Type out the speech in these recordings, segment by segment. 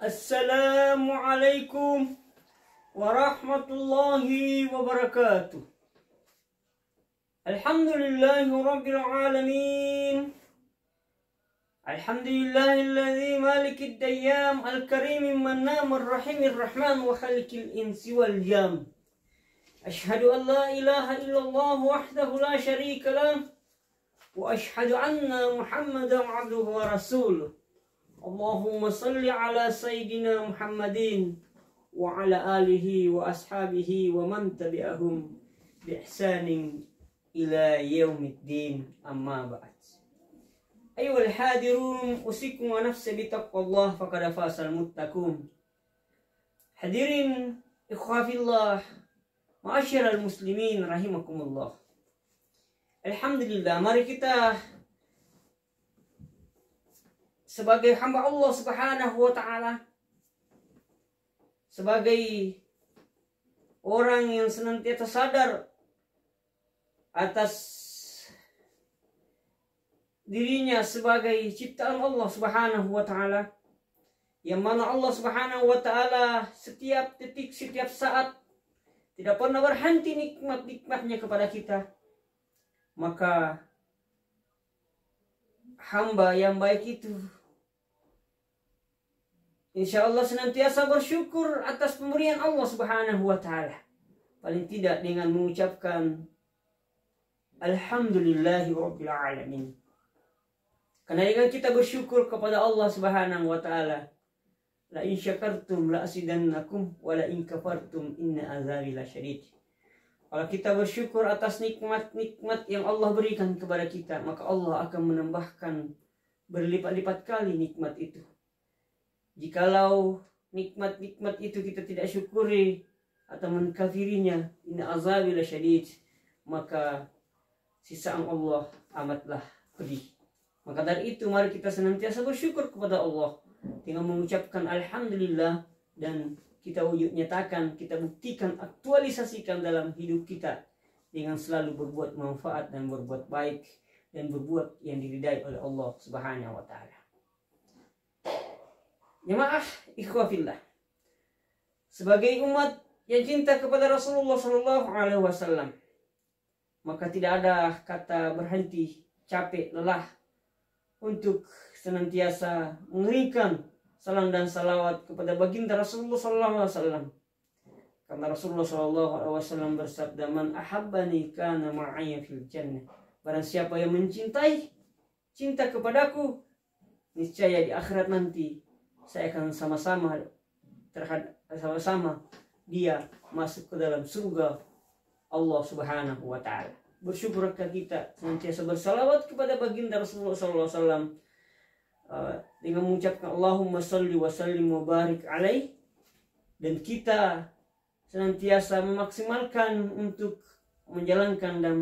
Assalamualaikum warahmatullahi wabarakatuh. Alhamdulillahi rabbil alamin. Alhamdulillahilladzi malikid dayyam al-karim mannam ar-rahimir rahman wa khaliqil insi wal jam. Ashhadu an la ilaha illallah wahdahu la syarika lah wa ashhadu anna Muhammadan abduhu wa rasuluh. Allahumma salli ala Sayyidina Muhammadin wa ala alihi wa ashabihi wa man tabi'ahum bi ihsanin ila yaumiddin, amma ba'd. Ayyuhal hadirun, usikum wa nafsi bi taqwallah faqad fasal muttaqun. Hadirin ikhwafillah, ma'asyiral muslimin rahimakumullah. Alhamdulillah, mari kita sebagai hamba Allah Subhanahu wa ta'ala, sebagai orang yang senantiasa sadar atas dirinya sebagai ciptaan Allah Subhanahu wa ta'ala, yang mana Allah Subhanahu wa ta'ala setiap detik, setiap saat tidak pernah berhenti nikmat-nikmatnya kepada kita, maka hamba yang baik itu insya Allah senantiasa bersyukur atas pemberian Allah Subhanahu wa ta'ala. Paling tidak dengan mengucapkan Alhamdulillahi rabbil alamin. Karena dengan kita bersyukur kepada Allah Subhanahu wa ta'ala, la in syakartum la azidannakum wa la in kafartum inna azabi lasyadid. Kalau kita bersyukur atas nikmat-nikmat yang Allah berikan kepada kita, maka Allah akan menambahkan berlipat-lipat kali nikmat itu. Jikalau nikmat-nikmat itu kita tidak syukuri atau mengkafirinya, inna azabi lasyadid, maka sisaan Allah amatlah pedih. Maka dari itu mari kita senantiasa bersyukur kepada Allah dengan mengucapkan Alhamdulillah, dan kita wujud nyatakan, kita buktikan, aktualisasikan dalam hidup kita dengan selalu berbuat manfaat dan berbuat baik dan berbuat yang diridai oleh Allah Subhanahu wa ta'ala. Jemaah ikhwafillah, sebagai umat yang cinta kepada Rasulullah Shallallahu Alaihi Wasallam, maka tidak ada kata berhenti, capek, lelah untuk senantiasa mengeringkan salam dan salawat kepada baginda Rasulullah Shallallahu Alaihi Wasallam. Karena Rasulullah Shallallahu Alaihi Wasallam bersabda, "Man ahabbani kana ma'aya fil jannah." Barang siapa yang mencintai, cinta kepadaku, niscaya di akhirat nanti saya akan sama-sama dia masuk ke dalam surga Allah Subhanahu wa ta'ala. Bersyukurkah kita senantiasa bersalawat kepada baginda Rasulullah SAW dengan mengucapkan Allahumma salli wa sallim wa barik alaih, dan kita senantiasa memaksimalkan untuk menjalankan dan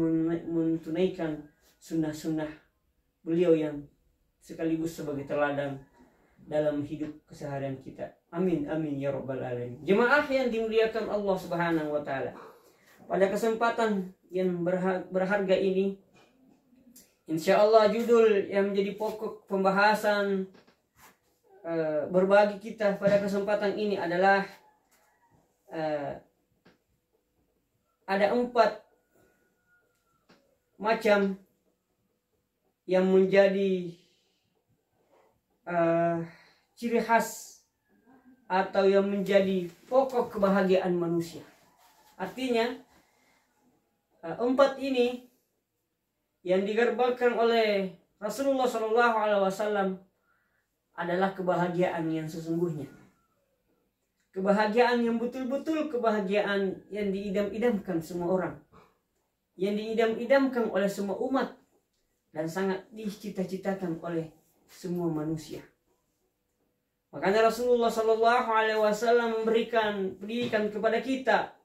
menunaikan sunnah-sunnah beliau yang sekaligus sebagai teladan dalam hidup keseharian kita. Amin amin ya rabbal alamin. Jemaah yang dimuliakan Allah Subhanahu wa ta'ala, pada kesempatan yang berharga ini, insya Allah judul yang menjadi pokok pembahasan berbagi kita pada kesempatan ini adalah ada 4 macam yang menjadi ciri khas atau yang menjadi pokok kebahagiaan manusia. Artinya 4 ini yang digambarkan oleh Rasulullah Shallallahu Alaihi Wasallam adalah kebahagiaan yang sesungguhnya, kebahagiaan yang betul-betul, kebahagiaan yang diidam-idamkan semua orang, yang diidam-idamkan oleh semua umat, dan sangat dicita-citakan oleh semua manusia. Makanya Rasulullah Shallallahu Alaihi Wasallam memberikan pendidikan kepada kita,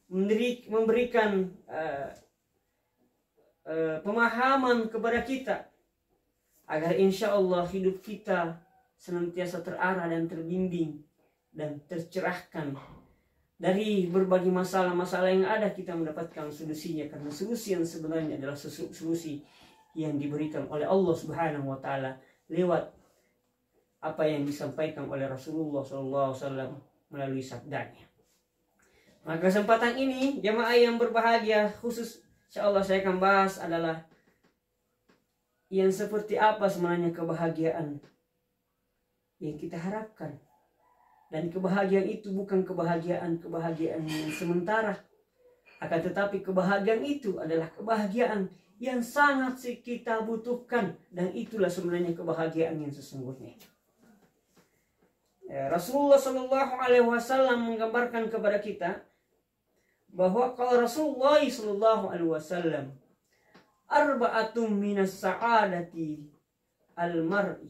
memberikan pemahaman kepada kita, agar insya Allah hidup kita senantiasa terarah dan terbimbing dan tercerahkan dari berbagai masalah-masalah yang ada. Kita mendapatkan solusinya, karena solusi yang sebenarnya adalah solusi yang diberikan oleh Allah Subhanahu wa ta'ala lewat apa yang disampaikan oleh Rasulullah SAW melalui sabdanya. Maka kesempatan ini jamaah yang berbahagia, khusus insyaallah saya akan bahas adalah yang seperti apa sebenarnya kebahagiaan yang kita harapkan. Dan kebahagiaan itu bukan kebahagiaan yang sementara, akan tetapi kebahagiaan itu adalah kebahagiaan yang sangat kita butuhkan, dan itulah sebenarnya kebahagiaan yang sesungguhnya. Rasulullah Shallallahu Alaihi Wasallam menggambarkan kepada kita bahwa kalau Rasulullah Shallallahu Alaihi Wasallam arba'atum minas sa'adati al-mar'i,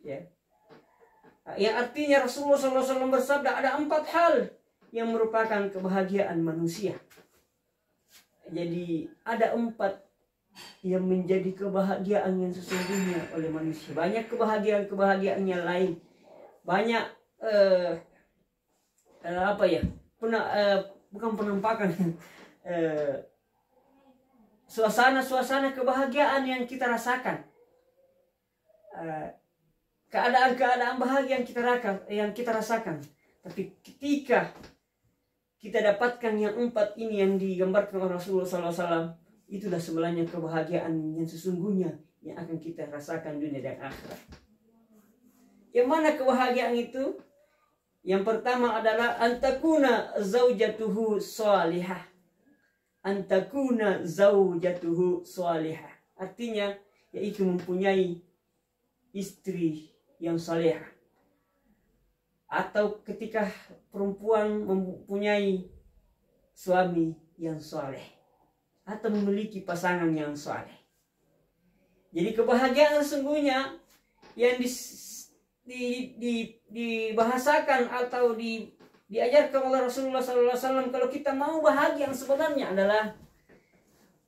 ya, yang artinya Rasulullah SAW bersabda ada 4 hal yang merupakan kebahagiaan manusia. Jadi ada 4 yang menjadi kebahagiaan yang sesungguhnya oleh manusia. Banyak kebahagiaan yang lain, banyak bukan penampakan, suasana kebahagiaan yang kita rasakan, keadaan bahagia yang kita rasakan. Tapi ketika kita dapatkan yang 4 ini yang digambarkan oleh Rasulullah SAW, itulah sebenarnya kebahagiaan yang sesungguhnya yang akan kita rasakan dunia dan akhirat. Yang mana kebahagiaan itu? Yang pertama adalah antakuna zaujatuhu salihah. Antakuna zaujatuhu salihah. Artinya yaitu mempunyai istri yang salihah. Atau ketika perempuan mempunyai suami yang saleh, atau memiliki pasangan yang saleh. Jadi kebahagiaan sesungguhnya yang dibahasakan atau diajarkan oleh Rasulullah SAW, kalau kita mau bahagia yang sebenarnya adalah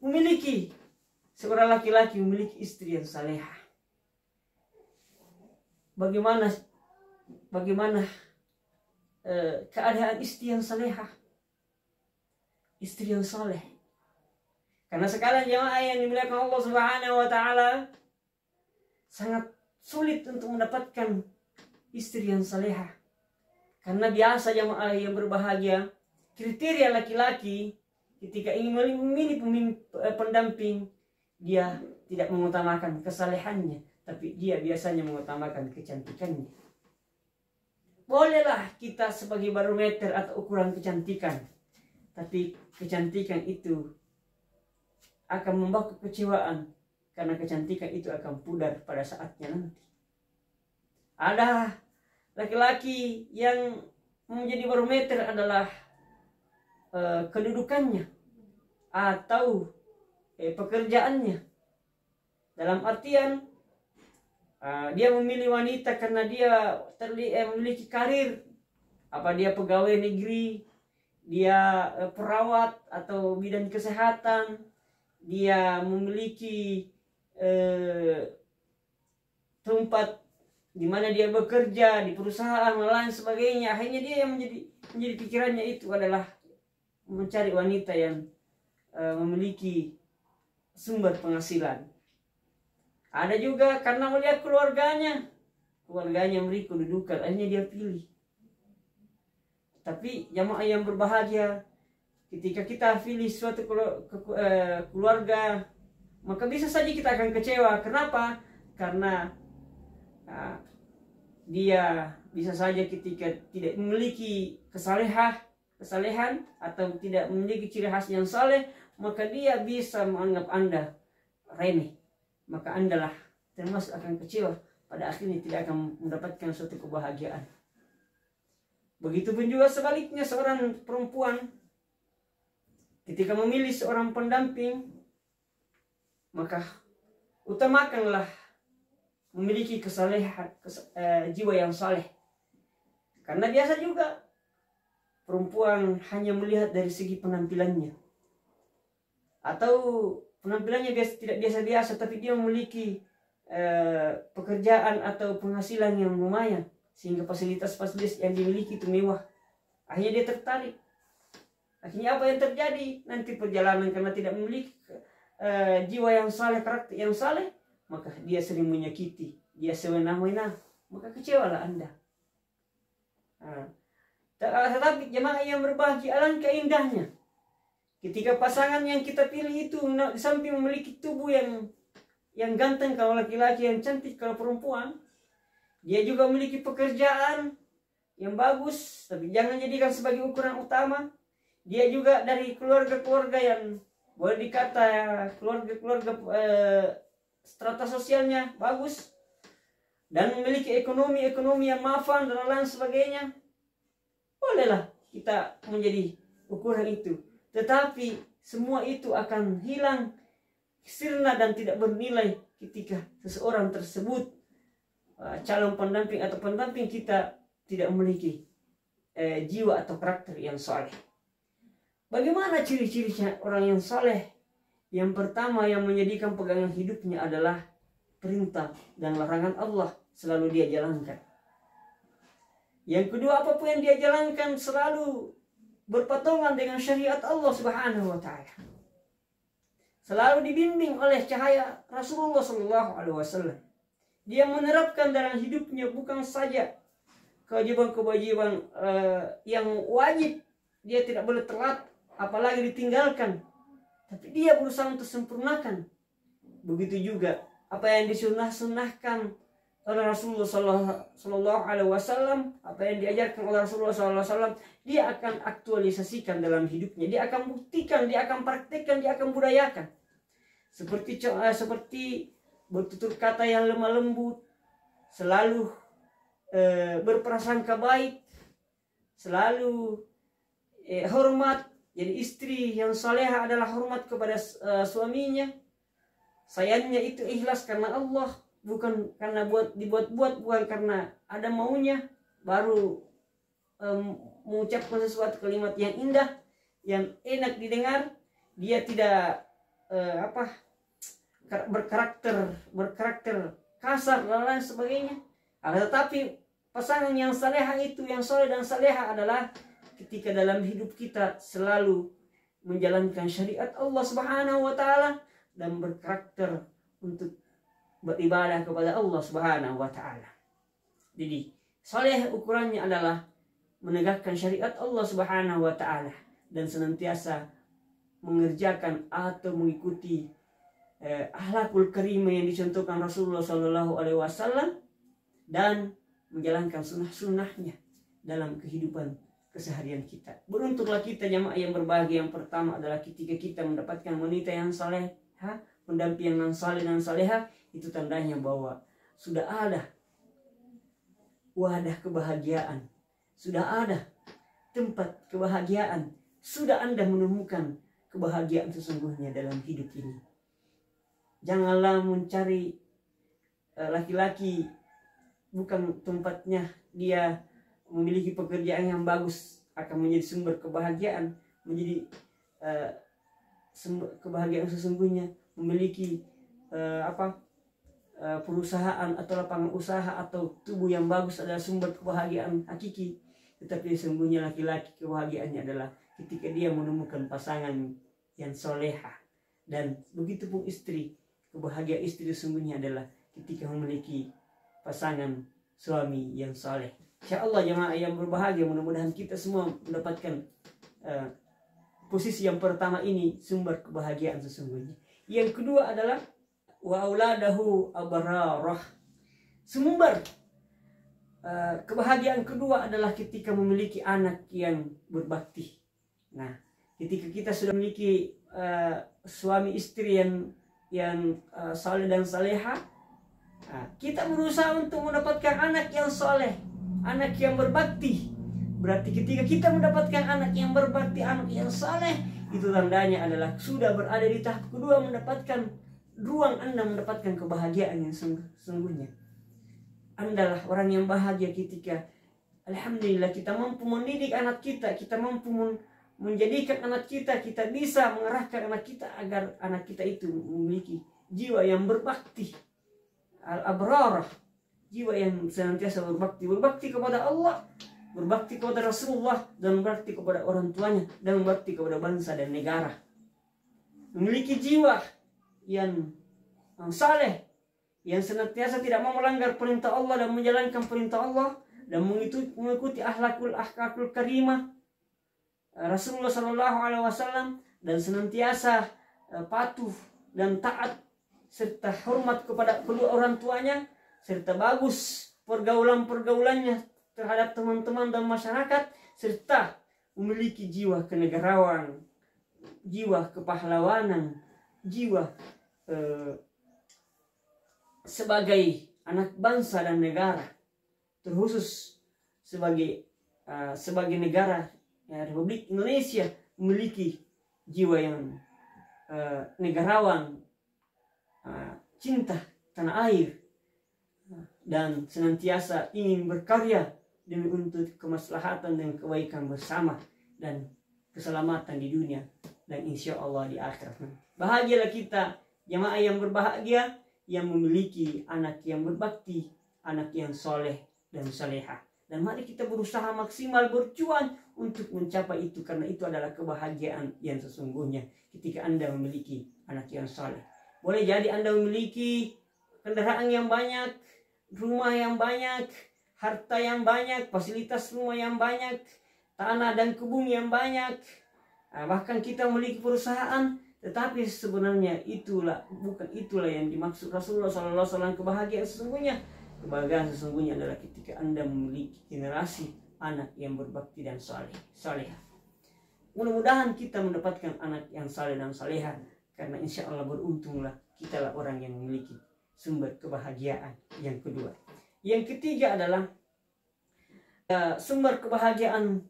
memiliki seorang laki-laki memiliki istri yang salehah. Bagaimana keadaan istri yang salehah, istri yang saleh? Karena sekarang jemaah yang dimuliakan Allah Subhanahu wa taala, sangat sulit untuk mendapatkan istri yang salehah. Karena biasa jemaah yang berbahagia, kriteria laki-laki ketika ingin memilih pendamping, dia tidak mengutamakan kesalehannya, tapi dia biasanya mengutamakan kecantikannya. Bolehlah kita sebagai barometer atau ukuran kecantikan, tapi kecantikan itu akan membawa kekecewaan, karena kecantikan itu akan pudar pada saatnya nanti. Ada laki-laki yang menjadi barometer adalah kedudukannya atau pekerjaannya. Dalam artian dia memilih wanita karena dia memiliki karir, apa dia pegawai negeri, dia perawat atau bidang kesehatan, dia memiliki tempat di mana dia bekerja di perusahaan dan lain sebagainya. Akhirnya dia yang menjadi pikirannya itu adalah mencari wanita yang memiliki sumber penghasilan. Ada juga karena melihat keluarganya memberi kedudukan, akhirnya dia pilih. Tapi jamaah yang berbahagia, ketika kita pilih suatu keluarga, maka bisa saja kita akan kecewa. Kenapa? Karena dia bisa saja ketika tidak memiliki kesalehan atau tidak memiliki ciri khas yang saleh, maka dia bisa menganggap Anda remeh. Maka Anda lah termasuk akan kecewa. Pada akhirnya tidak akan mendapatkan suatu kebahagiaan. Begitupun juga sebaliknya, seorang perempuan ketika memilih seorang pendamping, maka utamakanlah memiliki kesalehan, jiwa yang saleh. Karena biasa juga perempuan hanya melihat dari segi penampilannya, atau penampilannya tidak biasa-biasa, tapi dia memiliki pekerjaan atau penghasilan yang lumayan, sehingga fasilitas-fasilitas yang dimiliki itu mewah. Akhirnya dia tertarik. Akhirnya apa yang terjadi? Nanti perjalanan karena tidak memiliki jiwa yang saleh, karakter yang saleh, maka dia sering menyakiti, dia sewenang-wenang, maka kecewalah Anda. Tetapi jemaah yang berbahagia, alangkah indahnya ketika pasangan yang kita pilih itu di samping memiliki tubuh yang ganteng kalau laki-laki, yang cantik kalau perempuan, dia juga memiliki pekerjaan yang bagus, tapi jangan jadikan sebagai ukuran utama. Dia juga dari keluarga-keluarga yang boleh dikata keluarga-keluarga strata sosialnya bagus, dan memiliki ekonomi yang mapan dan lain sebagainya. Bolehlah kita menjadi ukuran itu. Tetapi semua itu akan hilang, sirna dan tidak bernilai ketika seseorang tersebut, calon pendamping atau pendamping kita, tidak memiliki jiwa atau karakter yang saleh. Bagaimana ciri-cirinya orang yang saleh? Yang pertama yang menjadikan pegangan hidupnya adalah perintah dan larangan Allah selalu dia jalankan. Yang kedua, apapun yang dia jalankan selalu berpatongan dengan syariat Allah Subhanahu wa taala. Selalu dibimbing oleh cahaya Rasulullah sallallahu alaihi wasallam. Dia menerapkan dalam hidupnya bukan saja kewajiban-kewajiban yang wajib, dia tidak boleh telat apalagi ditinggalkan, tapi dia berusaha untuk sempurnakan. Begitu juga apa yang disunnahkan oleh Rasulullah Sallallahu Alaihi Wasallam, apa yang diajarkan oleh Rasulullah Sallallahu Alaihi Wasallam, dia akan aktualisasikan dalam hidupnya, dia akan buktikan, dia akan praktekkan, dia akan budayakan. Seperti bertutur kata yang lemah lembut, selalu berprasangka baik, selalu hormat. Jadi istri yang salehah adalah hormat kepada suaminya. Sayangnya itu ikhlas karena Allah, bukan karena dibuat-buat, bukan karena ada maunya. Baru mengucapkan sesuatu kalimat yang indah, yang enak didengar. Dia tidak berkarakter kasar dan lain sebagainya. Tetapi pasangan yang salehah itu, yang soleh dan salehah adalah ketika dalam hidup kita selalu menjalankan syariat Allah Subhanahu wa taala dan berkarakter untuk beribadah kepada Allah Subhanahu wa taala. Jadi, saleh ukurannya adalah menegakkan syariat Allah Subhanahu wa taala dan senantiasa mengerjakan atau mengikuti akhlakul karimah yang dicontohkan Rasulullah sallallahu alaihi wasallam dan menjalankan sunnah-sunnahnya dalam kehidupan keseharian kita. Beruntunglah kita jamaah yang berbahagia. Yang pertama adalah ketika kita mendapatkan wanita yang saleh, pendamping yang saleh dan salehah, itu tandanya bahwa sudah ada wadah kebahagiaan, sudah ada tempat kebahagiaan, sudah Anda menemukan kebahagiaan sesungguhnya dalam hidup ini. Janganlah mencari laki-laki bukan tempatnya dia memiliki pekerjaan yang bagus akan menjadi sumber kebahagiaan, menjadi sumber kebahagiaan sesungguhnya. Memiliki perusahaan atau lapangan usaha atau tubuh yang bagus adalah sumber kebahagiaan hakiki. Tetapi sesungguhnya laki-laki kebahagiaannya adalah ketika dia menemukan pasangan yang solehah. Dan begitu pun istri, kebahagiaan istri sesungguhnya adalah ketika memiliki pasangan suami yang soleh. Insyaallah jemaah yang berbahagia, mudah-mudahan kita semua mendapatkan posisi yang pertama ini, sumber kebahagiaan sesungguhnya. Yang kedua adalah wa auladahu abararah. Sumber kebahagiaan kedua adalah ketika memiliki anak yang berbakti. Nah, ketika kita sudah memiliki suami istri yang saleh dan salehah, kita berusaha untuk mendapatkan anak yang saleh, anak yang berbakti. Berarti ketika kita mendapatkan anak yang berbakti, anak yang saleh, itu tandanya adalah sudah berada di tahap kedua, mendapatkan ruang Anda mendapatkan kebahagiaan yang sesungguhnya. Anda lah orang yang bahagia ketika alhamdulillah kita mampu mendidik anak kita, kita mampu menjadikan anak kita, kita bisa mengarahkan anak kita agar anak kita itu memiliki jiwa yang berbakti, al-abrarah, jiwa yang senantiasa berbakti kepada Allah, berbakti kepada Rasulullah, dan berbakti kepada orang tuanya, dan berbakti kepada bangsa dan negara. Memiliki jiwa yang saleh, yang senantiasa tidak mau melanggar perintah Allah dan menjalankan perintah Allah dan mengikuti akhlakul karimah Rasulullah Shallallahu Alaihi Wasallam, dan senantiasa patuh dan taat serta hormat kepada kedua orang tuanya, serta bagus pergaulannya terhadap teman-teman dan masyarakat, serta memiliki jiwa kenegarawan, jiwa kepahlawanan, jiwa sebagai anak bangsa dan negara, terkhusus sebagai negara Republik Indonesia memiliki jiwa yang negarawan, cinta tanah air, dan senantiasa ingin berkarya demi untuk kemaslahatan dan kebaikan bersama dan keselamatan di dunia dan insya Allah di akhirat. Bahagialah kita jamaah yang berbahagia, yang memiliki anak yang berbakti, anak yang soleh dan salehah. Dan mari kita berusaha maksimal berjuang untuk mencapai itu, karena itu adalah kebahagiaan yang sesungguhnya ketika Anda memiliki anak yang soleh. Boleh jadi Anda memiliki kendaraan yang banyak, rumah yang banyak, harta yang banyak, fasilitas rumah yang banyak, tanah dan kebun yang banyak, bahkan kita memiliki perusahaan, tetapi sebenarnya bukan itulah yang dimaksud Rasulullah SAW. Kebahagiaan sesungguhnya, kebahagiaan sesungguhnya adalah ketika Anda memiliki generasi anak yang berbakti dan saleh. Mudah-mudahan kita mendapatkan anak yang saleh dan salehah, karena insya Allah beruntunglah kitalah orang yang memiliki sumber kebahagiaan yang kedua. Yang ketiga adalah sumber kebahagiaan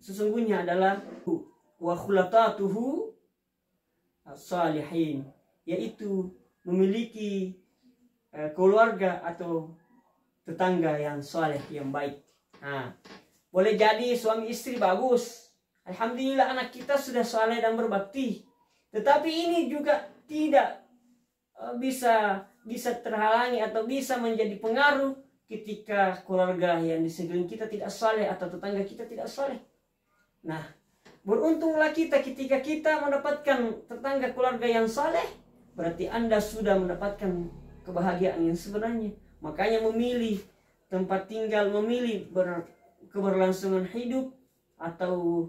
sesungguhnya adalah wa khulatatuhu salihin, yaitu memiliki keluarga atau tetangga yang saleh, yang baik. Boleh jadi suami istri bagus, alhamdulillah anak kita sudah saleh dan berbakti, tetapi ini juga tidak bisa terhalangi atau bisa menjadi pengaruh ketika keluarga yang di sekeliling kita tidak saleh atau tetangga kita tidak saleh. Nah, beruntunglah kita ketika kita mendapatkan tetangga keluarga yang saleh, berarti Anda sudah mendapatkan kebahagiaan yang sebenarnya. Makanya memilih tempat tinggal, memilih keberlangsungan hidup, atau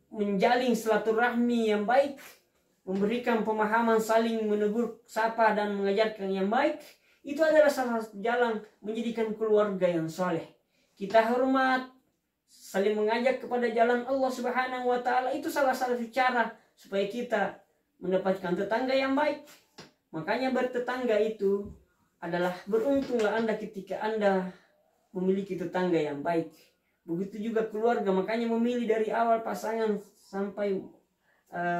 menjalin silaturahmi yang baik, memberikan pemahaman, saling menegur, sapa dan mengajarkan yang baik, itu adalah salah satu jalan menjadikan keluarga yang saleh. Kita hormat, saling mengajak kepada jalan Allah Subhanahu wa Ta'ala, itu salah satu cara supaya kita mendapatkan tetangga yang baik. Makanya bertetangga itu adalah beruntunglah Anda ketika Anda memiliki tetangga yang baik. Begitu juga keluarga, makanya memilih dari awal pasangan sampai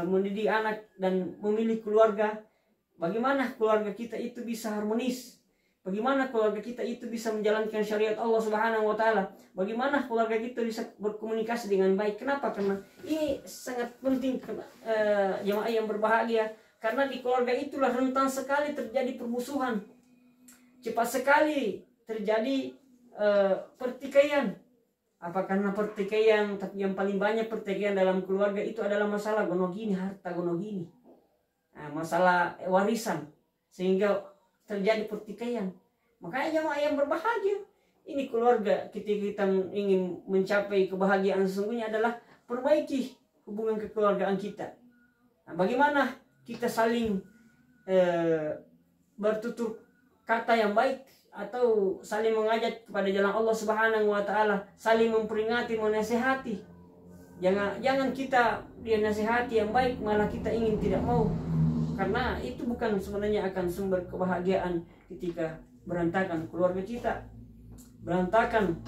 mendidik anak dan memilih keluarga. Bagaimana keluarga kita itu bisa harmonis? Bagaimana keluarga kita itu bisa menjalankan syariat Allah Subhanahu wa Ta'ala? Bagaimana keluarga kita bisa berkomunikasi dengan baik? Kenapa? Karena ini sangat penting, jemaah yang berbahagia. Karena di keluarga itulah rentan sekali terjadi permusuhan. Cepat sekali terjadi pertikaian. Apa karena pertikaian, tapi yang paling banyak pertikaian dalam keluarga itu adalah masalah gonogini, harta gonogini, masalah warisan, sehingga terjadi pertikaian. Makanya jemaah yang berbahagia, ini keluarga ketika kita ingin mencapai kebahagiaan sesungguhnya adalah perbaiki hubungan kekeluargaan kita. Bagaimana kita saling bertutur kata yang baik, atau saling mengajak kepada jalan Allah Subhanahu wa Ta'ala, saling memperingati, menasihati. Jangan kita dia nasihati yang baik malah kita ingin tidak mau, karena itu bukan sebenarnya akan sumber kebahagiaan. Ketika berantakan keluarga kita, berantakan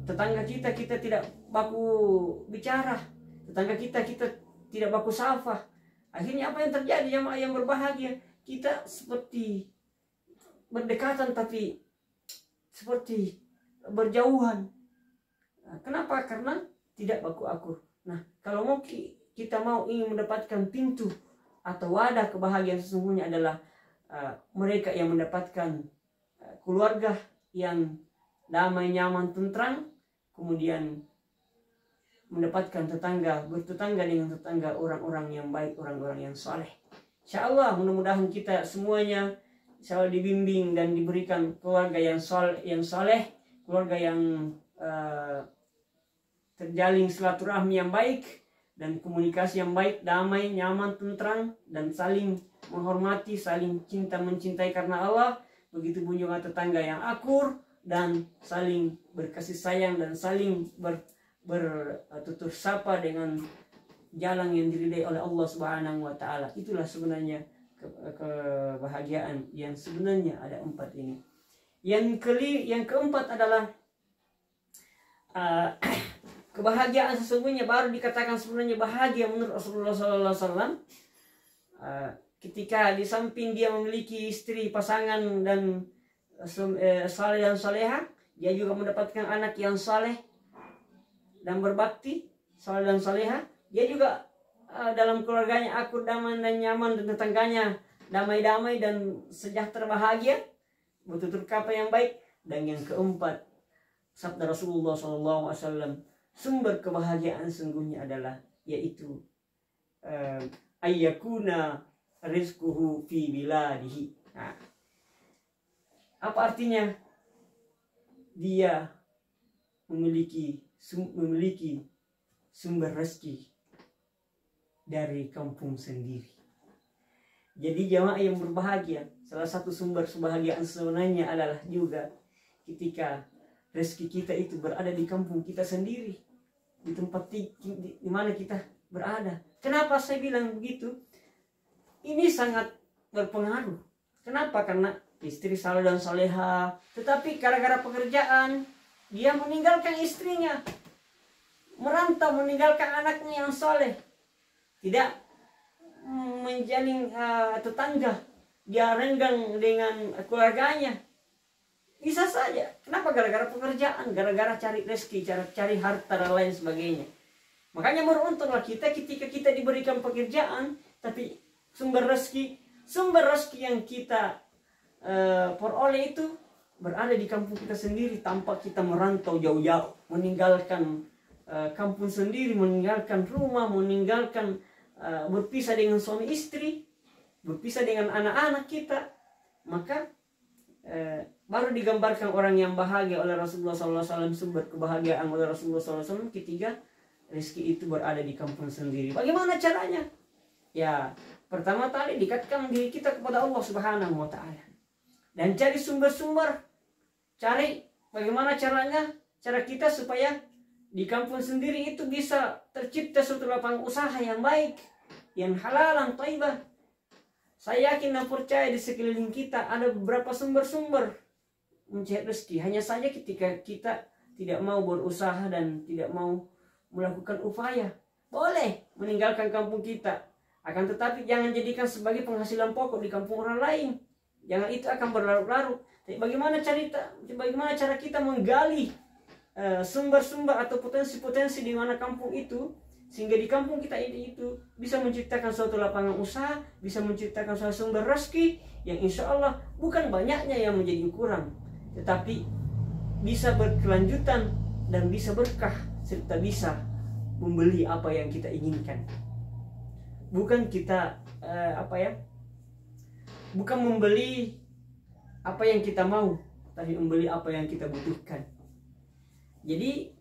tetangga kita tidak baku bicara, tetangga kita tidak baku safah, akhirnya apa yang terjadi jemaah yang berbahagia? Kita seperti berdekatan tapi seperti berjauhan. Kenapa? Karena tidak baku akur. Nah, kalau kita ingin mendapatkan pintu atau wadah kebahagiaan sesungguhnya adalah mereka yang mendapatkan keluarga yang damai, nyaman, tentram, kemudian mendapatkan bertetangga dengan tetangga orang-orang yang baik, orang-orang yang saleh. Insya Allah mudah-mudahan kita semuanya selalu dibimbing dan diberikan keluarga yang soleh, keluarga yang terjalin silaturahmi yang baik dan komunikasi yang baik, damai, nyaman, tentram, dan saling menghormati, saling cinta mencintai karena Allah. Begitu pun juga tetangga yang akur dan saling berkasih sayang dan saling bertutur sapa dengan jalan yang diridai oleh Allah Subhanahu wa Ta'ala. Itulah sebenarnya kebahagiaan yang sebenarnya ada 4 ini. Yang keempat adalah kebahagiaan sesungguhnya baru dikatakan sebenarnya bahagia menurut Rasulullah SAW. Ketika di samping dia memiliki istri, pasangan dan saleh dan soleha, dia juga mendapatkan anak yang saleh dan berbakti, saleh dan soleha. Dia juga dalam keluarganya akur, damai dan nyaman, dan tetangganya damai-damai dan sejahtera bahagia, bertutur kata yang baik. Dan yang keempat, sabda Rasulullah SAW, sumber kebahagiaan sungguhnya adalah yaitu ayyakuna rizquhu fi biladihi. Nah, apa artinya? Dia memiliki sumber rezeki dari kampung sendiri. Jadi jamaah yang berbahagia, salah satu sumber kebahagiaan sebenarnya adalah juga ketika rezeki kita itu berada di kampung kita sendiri, di tempat di mana kita berada. Kenapa saya bilang begitu? Ini sangat berpengaruh. Kenapa? Karena istri saleh dan soleha, tetapi gara-gara pekerjaan dia meninggalkan istrinya, merantau, meninggalkan anaknya yang soleh, tidak menjalin tetangga, dia renggang dengan keluarganya. Bisa saja. Kenapa? Gara-gara pekerjaan, gara-gara cari rezeki, cari harta dan lain sebagainya. Makanya beruntunglah kita ketika kita diberikan pekerjaan, tapi sumber rezeki yang kita peroleh itu berada di kampung kita sendiri, tanpa kita merantau jauh-jauh, meninggalkan kampung sendiri, meninggalkan rumah, meninggalkan berpisah dengan suami istri, berpisah dengan anak-anak kita. Maka baru digambarkan orang yang bahagia oleh Rasulullah SAW, sumber kebahagiaan oleh Rasulullah SAW ketika rezeki itu berada di kampung sendiri. Bagaimana caranya? Ya, pertama kali dekatkan diri kita kepada Allah Subhanahu wa Ta'ala dan cari sumber-sumber. Cari bagaimana caranya, cara kita supaya di kampung sendiri itu bisa tercipta suatu lapangan usaha yang baik, yang halal, yang thayyibah. Saya yakin dan percaya di sekeliling kita ada beberapa sumber-sumber mencari rezeki. Hanya saja ketika kita tidak mau berusaha dan tidak mau melakukan upaya, boleh meninggalkan kampung kita. Akan tetapi jangan jadikan sebagai penghasilan pokok di kampung orang lain. Jangan, itu akan berlarut-larut. Bagaimana cara kita menggali sumber-sumber atau potensi-potensi di mana kampung itu, sehingga di kampung kita itu bisa menciptakan suatu lapangan usaha, bisa menciptakan suatu sumber rezeki yang insya Allah bukan banyaknya yang menjadi ukuran, tetapi bisa berkelanjutan dan bisa berkah serta bisa membeli apa yang kita inginkan. Bukan kita bukan membeli apa yang kita mau, tapi membeli apa yang kita butuhkan. Jadi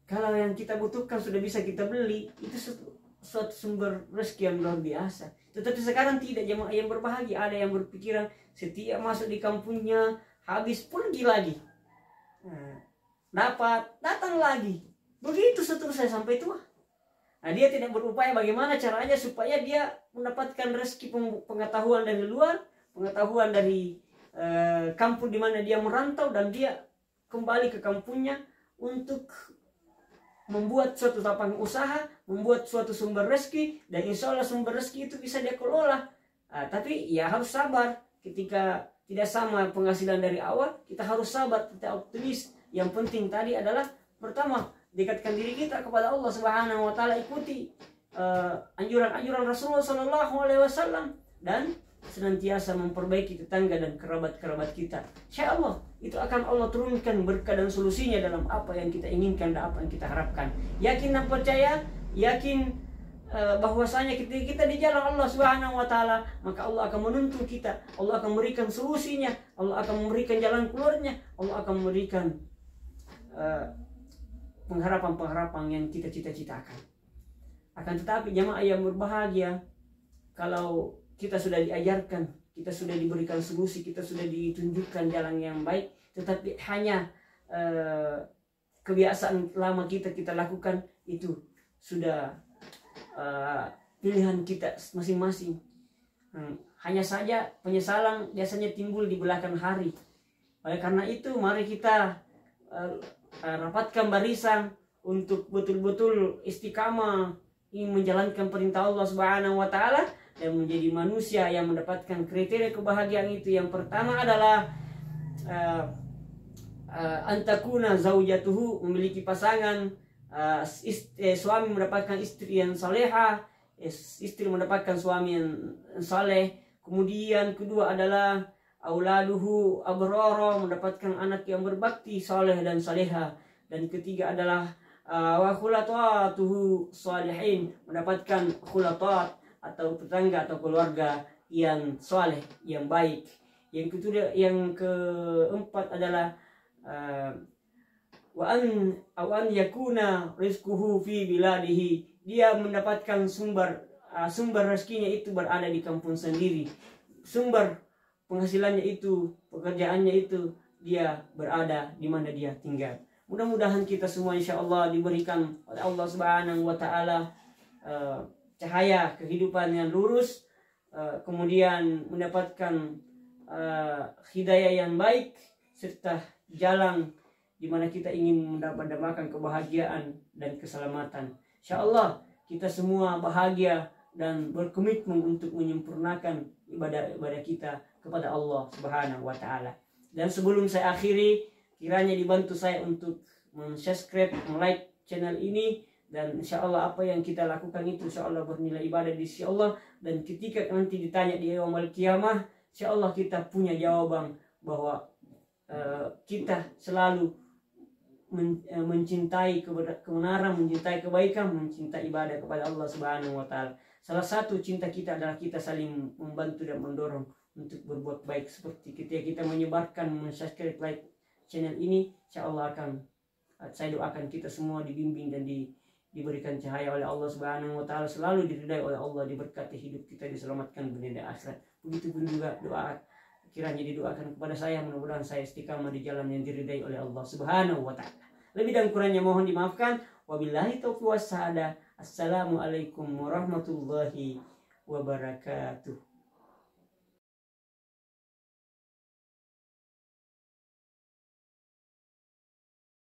kalau yang kita butuhkan sudah bisa kita beli, itu suatu sumber rezeki yang luar biasa. Tetapi sekarang tidak, jemaah yang berbahagia. Ada yang berpikiran setiap masuk di kampungnya habis pergi lagi, dapat datang lagi, begitu seterusnya sampai tua. Nah, dia tidak berupaya bagaimana caranya supaya dia mendapatkan rezeki pengetahuan dari luar, pengetahuan dari kampung di mana dia merantau, dan dia kembali ke kampungnya untuk membuat suatu lapangan usaha, membuat suatu sumber rezeki, dan insya Allah sumber rezeki itu bisa dia kelola. Tapi ya harus sabar. Ketika tidak sama penghasilan dari awal, kita harus sabar, kita optimis. Yang penting tadi adalah pertama, dekatkan diri kita kepada Allah Subhanahu wa Ta'ala, ikuti anjuran-anjuran Rasulullah SAW, dan senantiasa memperbaiki tetangga dan kerabat-kerabat kita. Insya Allah itu akan Allah turunkan berkah dan solusinya dalam apa yang kita inginkan dan apa yang kita harapkan. Yakin dan percaya, yakin bahwasanya ketika kita di jalan Allah Subhanahu wa taala, maka Allah akan menuntun kita, Allah akan memberikan solusinya, Allah akan memberikan jalan keluarnya, Allah akan memberikan pengharapan-pengharapan yang kita cita-citakan. Akan tetapi jamaah yang berbahagia, kalau kita sudah diajarkan, kita sudah diberikan solusi, kita sudah ditunjukkan jalan yang baik, tetapi hanya kebiasaan lama kita lakukan, itu sudah pilihan kita masing-masing. Hanya saja penyesalan biasanya timbul di belakang hari. Oleh karena itu mari kita rapatkan barisan untuk betul-betul istiqamah ingin menjalankan perintah Allah Subhanahu wa taala dan menjadi manusia yang mendapatkan kriteria kebahagiaan itu. Yang pertama adalah antakuna zaujatuhu, memiliki pasangan, suami mendapatkan istri yang salehah, istri mendapatkan suami yang saleh. Kemudian kedua adalah auladuhu abrara, mendapatkan anak yang berbakti, saleh dan salehah. Dan ketiga adalah wa khulatatuhu salihin, mendapatkan khulatat atau tetangga atau keluarga yang saleh, yang baik. Yang keempat adalah wa an yakuna rizquhu fi biladihi, dia mendapatkan sumber rezekinya itu berada di kampung sendiri, sumber penghasilannya itu, pekerjaannya itu, dia berada di mana dia tinggal. Mudah-mudahan kita semua insya Allah diberikan oleh Allah Subhanahu wa taala cahaya kehidupan yang lurus, kemudian mendapatkan hidayah yang baik, serta jalan di mana kita ingin mendapatkan kebahagiaan dan keselamatan. Insya Allah kita semua bahagia dan berkomitmen untuk menyempurnakan ibadah kita kepada Allah Subhanahu wa taala. Dan sebelum saya akhiri, kiranya dibantu saya untuk subscribe, like channel ini, dan insya Allah apa yang kita lakukan itu insya Allah bernilai ibadah di sisi Allah. Dan ketika nanti ditanya di yaumul qiyamah, insya Allah kita punya jawaban bahwa kita selalu mencintai kebenaran, mencintai kebaikan, mencintai ibadah kepada Allah Subhanahu wa taala. Salah satu cinta kita adalah kita saling membantu dan mendorong untuk berbuat baik. Seperti ketika kita menyebarkan, subscribe, like channel ini, insyaallah saya doakan kita semua dibimbing dan diberikan cahaya oleh Allah Subhanahu wa taala, selalu diridai oleh Allah, diberkati hidup kita, diselamatkan dunia dan akhirat. Begitupun juga doa kiranya didoakan kepada saya, mudah-mudahan saya istiqamah di jalan yang diridai oleh Allah Subhanahu wa taala. Lebih dan kurangnya mohon dimaafkan. Wabillahi taufiq was hidayah. Assalamualaikum warahmatullahi wabarakatuh.